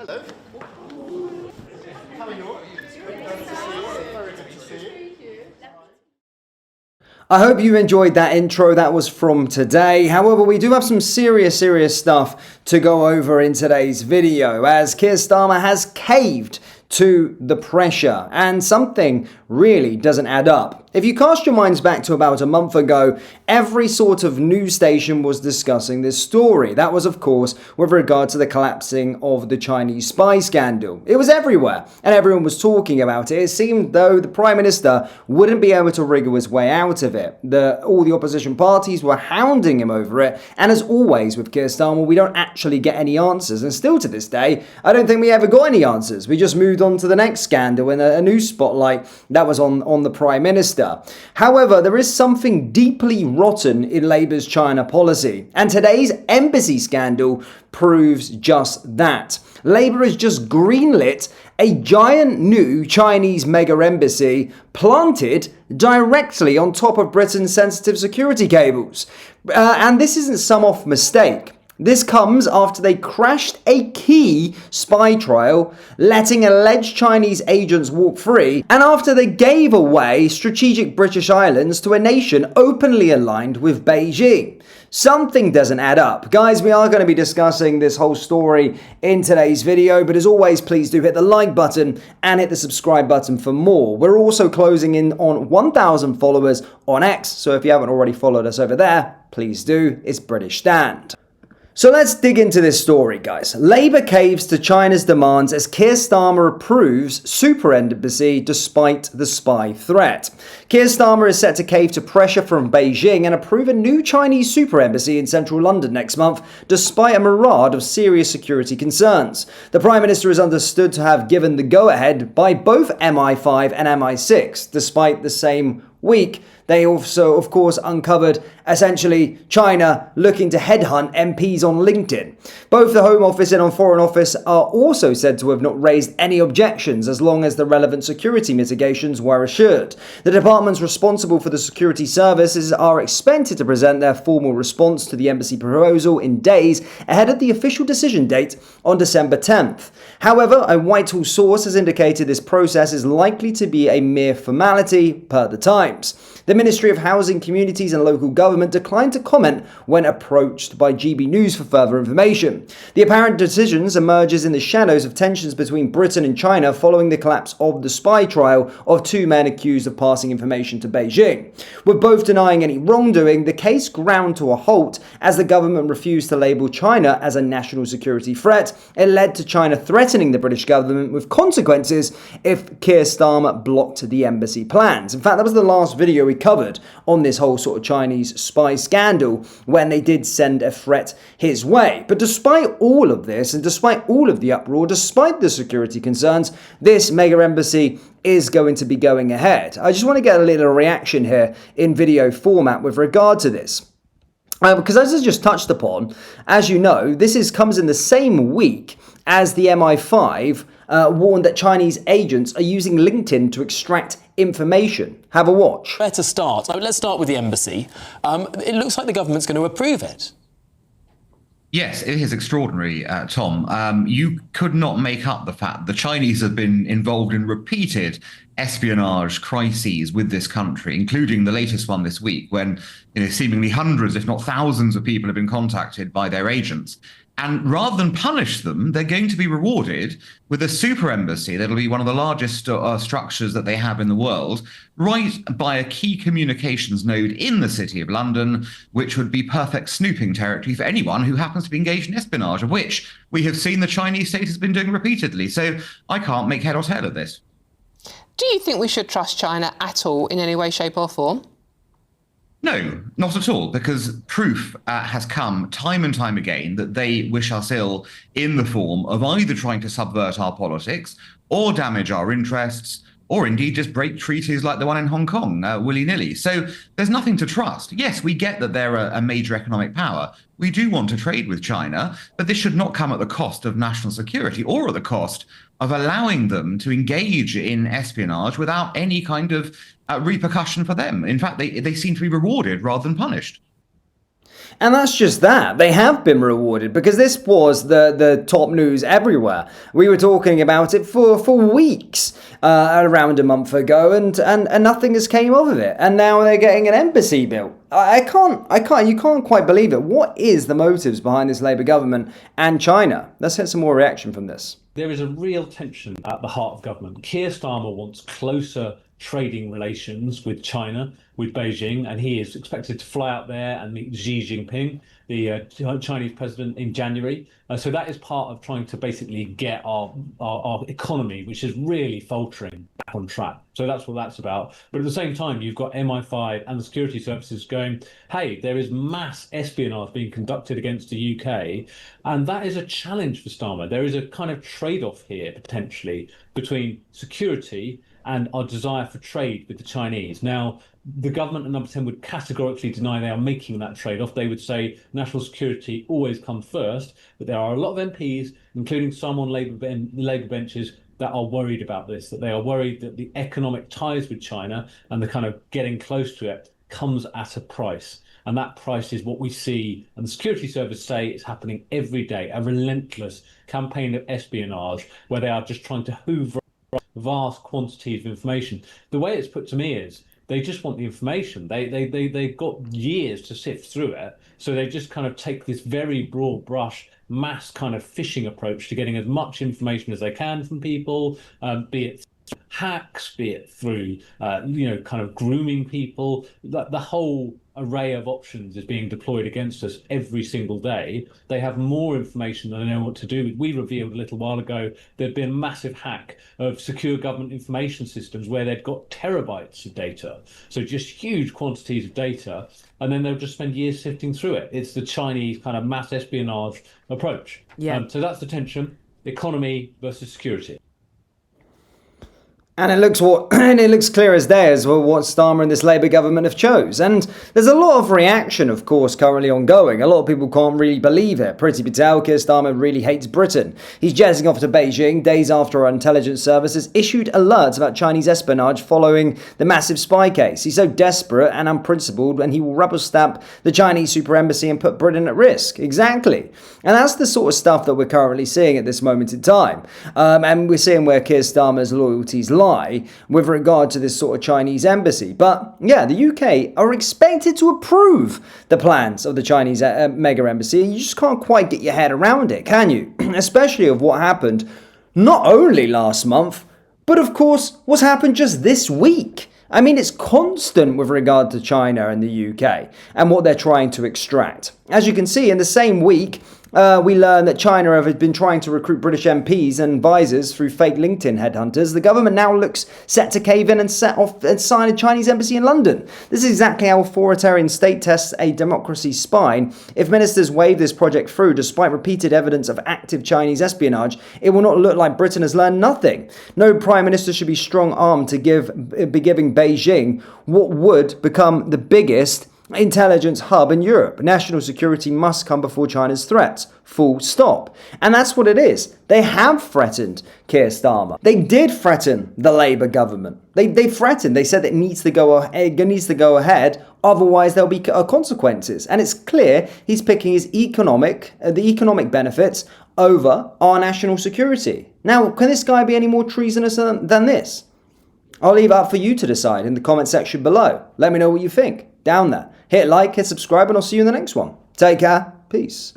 Hello. How are you? Nice to see you. Very good to see you. I hope you enjoyed that intro. That was from today. However, we do have some serious stuff to go over in today's video, as Keir Starmer has caved to the pressure, and something really doesn't add up. If you cast your minds back to about a month ago, every sort of news station was discussing this story. That was, of course, with regard to the collapsing of the Chinese spy scandal. It was everywhere, and everyone was talking about it. It seemed though the Prime Minister wouldn't be able to wriggle his way out of it. All the opposition parties were hounding him over it, and as always with Keir Starmer, we don't actually get any answers. And still to this day, I don't think we ever got any answers. We just moved on to the next scandal and a new spotlight that was on the Prime Minister. However, there is something deeply rotten in Labour's China policy, and today's embassy scandal proves just that. Labour has just greenlit a giant new Chinese mega embassy planted directly on top of Britain's sensitive security cables. And this isn't some off mistake. This comes after they crashed a key spy trial, letting alleged Chinese agents walk free, and after they gave away strategic British islands to a nation openly aligned with Beijing. Something doesn't add up. Guys, we are going to be discussing this whole story in today's video, but as always, please do hit the like button and hit the subscribe button for more. We're also closing in on 1,000 followers on X, so if you haven't already followed us over there, please do. It's British Stand. So let's dig into this story, guys. Labour caves to China's demands as Keir Starmer approves super embassy despite the spy threat. Keir Starmer is set to cave to pressure from Beijing and approve a new Chinese super embassy in central London next month, despite a mirage of serious security concerns. The Prime Minister is understood to have given the go-ahead by both MI5 and MI6, despite the same week they also, of course, uncovered essentially China looking to headhunt MPs on LinkedIn. Both the Home Office and Foreign Office are also said to have not raised any objections as long as the relevant security mitigations were assured. The departments responsible for the security services are expected to present their formal response to the embassy proposal in days ahead of the official decision date on December 10th. However, a Whitehall source has indicated this process is likely to be a mere formality per the Times. The Ministry of Housing, Communities and Local Government declined to comment when approached by GB News for further information. The apparent decisions emerges in the shadows of tensions between Britain and China following the collapse of the spy trial of two men accused of passing information to Beijing. With both denying any wrongdoing, the case ground to a halt as the government refused to label China as a national security threat. It led to China threatening the British government with consequences if Keir Starmer blocked the embassy plans. In fact, that was the last video we covered on this whole sort of Chinese spy scandal when they did send a threat his way. But despite all of this and despite all of the uproar, despite the security concerns, this mega embassy is going to be going ahead. I just want to get a little reaction here in video format with regard to this. Because as I just touched upon, as you know, this comes in the same week as the MI5 warned that Chinese agents are using LinkedIn to extract information. Have a watch. Where to start? Let's start with the embassy. It looks like the government's going to approve it. Yes, it is extraordinary, Tom. You could not make up the fact the Chinese have been involved in repeated espionage crises with this country, including the latest one this week when seemingly hundreds, if not thousands of people have been contacted by their agents. And rather than punish them, they're going to be rewarded with a super embassy that'll be one of the largest structures that they have in the world, right by a key communications node in the City of London, which would be perfect snooping territory for anyone who happens to be engaged in espionage, of which we have seen the Chinese state has been doing repeatedly. So I can't make head or tail of this. Do you think we should trust China at all in any way, shape or form? No, not at all, because proof has come time and time again that they wish us ill in the form of either trying to subvert our politics or damage our interests, or indeed just break treaties like the one in Hong Kong, willy-nilly. So there's nothing to trust. Yes, we get that they're a major economic power. We do want to trade with China, but this should not come at the cost of national security or at the cost of allowing them to engage in espionage without any kind of repercussion for them. In fact, they seem to be rewarded rather than punished. And that's just that. They have been rewarded because this was the top news everywhere. We were talking about it for weeks around a month ago, and nothing has came of it. And now they're getting an embassy built. You can't quite believe it. What is the motives behind this Labour government and China? Let's get some more reaction from this. There is a real tension at the heart of government. Keir Starmer wants closer trading relations with China, with Beijing, and he is expected to fly out there and meet Xi Jinping, the Chinese president, in January. So that is part of trying to basically get our economy, which is really faltering, back on track. So that's what that's about. But at the same time, you've got MI5 and the security services going, hey, there is mass espionage being conducted against the UK. And that is a challenge for Starmer. There is a kind of trade-off here, potentially, between security and our desire for trade with the Chinese. Now, the government and Number 10 would categorically deny they are making that trade-off. They would say national security always comes first, but there are a lot of MPs, including some on Labour benches, that are worried about this, that they are worried that the economic ties with China and the kind of getting close to it comes at a price. And that price is what we see, and the security service say it's happening every day, a relentless campaign of espionage where they are just trying to hoover vast quantities of information. The way it's put to me is they just want the information. They've got years to sift through it. So they just kind of take this very broad brush, mass kind of fishing approach to getting as much information as they can from people, be it hacks, be it through, kind of grooming people. The whole array of options is being deployed against us every single day. They have more information than they know what to do with. We revealed a little while ago there'd been a massive hack of secure government information systems where they'd got terabytes of data. So just huge quantities of data. And then they'll just spend years sifting through it. It's the Chinese kind of mass espionage approach. Yeah. So that's the tension, economy versus security. And it looks clear as day as well what Starmer and this Labour government have chose. And there's a lot of reaction, of course, currently ongoing. A lot of people can't really believe it. Priti Patel, Keir Starmer really hates Britain. He's jetting off to Beijing days after our intelligence services issued alerts about Chinese espionage following the massive spy case. He's so desperate and unprincipled, and he will rubber stamp the Chinese super embassy and put Britain at risk. Exactly. And that's the sort of stuff that we're currently seeing at this moment in time. And we're seeing where Keir Starmer's loyalties lie with regard to this sort of Chinese embassy. But yeah, the UK are expected to approve the plans of the Chinese mega embassy. You just can't quite get your head around it, can you? Especially of what happened not only last month, but of course what's happened just this week. I mean, it's constant with regard to China and the UK and what they're trying to extract. As you can see, in the same week, we learn that China have been trying to recruit British MPs and advisors through fake LinkedIn headhunters. The government now looks set to cave in and set off and sign a Chinese embassy in London. This is exactly how authoritarian state tests a democracy's spine. If ministers wave this project through, despite repeated evidence of active Chinese espionage, it will not look like Britain has learned nothing. No prime minister should be strong-armed to be giving Beijing what would become the biggest intelligence hub in Europe. National security must come before China's threats. Full stop. And that's what it is. They have threatened Keir Starmer. They did threaten the Labour government. They threatened. They said it needs to go ahead. Otherwise, there'll be consequences. And it's clear he's picking the economic benefits over our national security. Now, can this guy be any more treasonous than this? I'll leave it up for you to decide in the comment section below. Let me know what you think down there. Hit like, hit subscribe, and I'll see you in the next one. Take care. Peace.